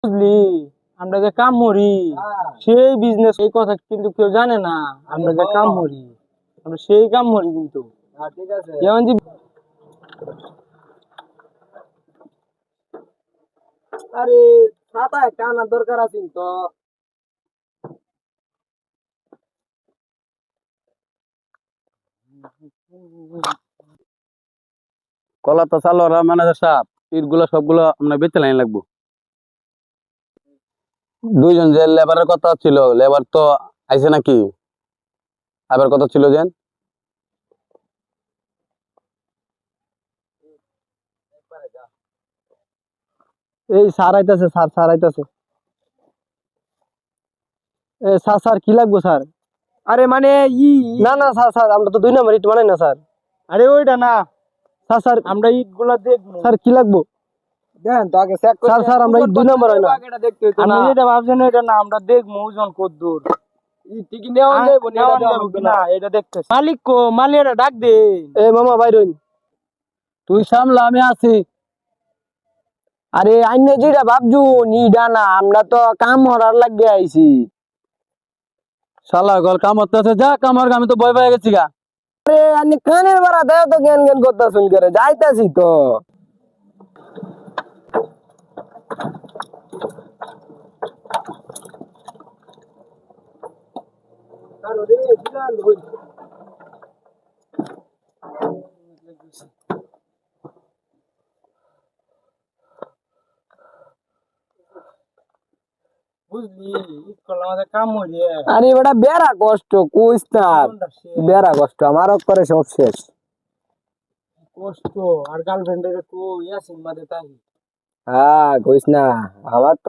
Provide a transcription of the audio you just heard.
বুঝলি, আমরা যে কাম মরি সেই বিজনেস, এই কথা কিন্তু কেউ জানে না। আমরা যে কাম মরি, আমরা সেই কাম মরি কিন্তু। ঠিক আছে। যেমন যে আরে ছাতা একটা আনার দরকার আছে তো। কলা তো চালো ম্যানেজার সাহেব, ইট গুলো সবগুলো আমরা বেঁচে লাইন লাগবো। দুইজন যে লেবারের কথা ছিল, লেবার তো আইছে নাকি? আবার কথা ছিল যে এই স্যার আইতাছে, স্যার আইতাছে। স্যার স্যার কি লাগবো স্যার? আরে মানে না না স্যার স্যার আমরা তো 2 নম্বর ইট বানাই না স্যার। আরে ওইটা না স্যার স্যার আমরা ইট গুলা দেখবো। স্যার কি লাগবো? দেন তো আগে চেক করে। স্যার স্যার আমরা ইট 2 নম্বর হয় না। এটা দেখতে হইতো না। আমি যেটা ভাবছেন এটা না, আমরা দেখবো ওজন কত দূর। ঠিকই নেওয়া যাবে না, এটা দেওয়া লাগবে না। না এটা দেখতে মালিক কো, মালিক এটা ডাক দে। এ মামা বাইর হইন। তুই সামলা, আমি আছি। আরে আইনে যেটা ভাবছু নিডা না, আমরা তো কাম হরার লাগে আইছি। শালা গল কাম হচ্ছে, যা কাম হর, আমি তো ভয় পেয়ে গেছি গা। আরে আনি কানের বাড়া দেও তো জ্ঞান জ্ঞান করতাছুন করে যাইতাছি তো। বুঝলি, ইট করলে আমাদের কাম হইলে আরে বেটা বেড়া কষ্ট কইস না, বেড়া কষ্ট আমারও করে সব শেষ। কষ্ট। আর গার্লফ্রেন্ডের কো ইয়াসিন মাদে তাই হ্যাঁ কইস না, আমার তো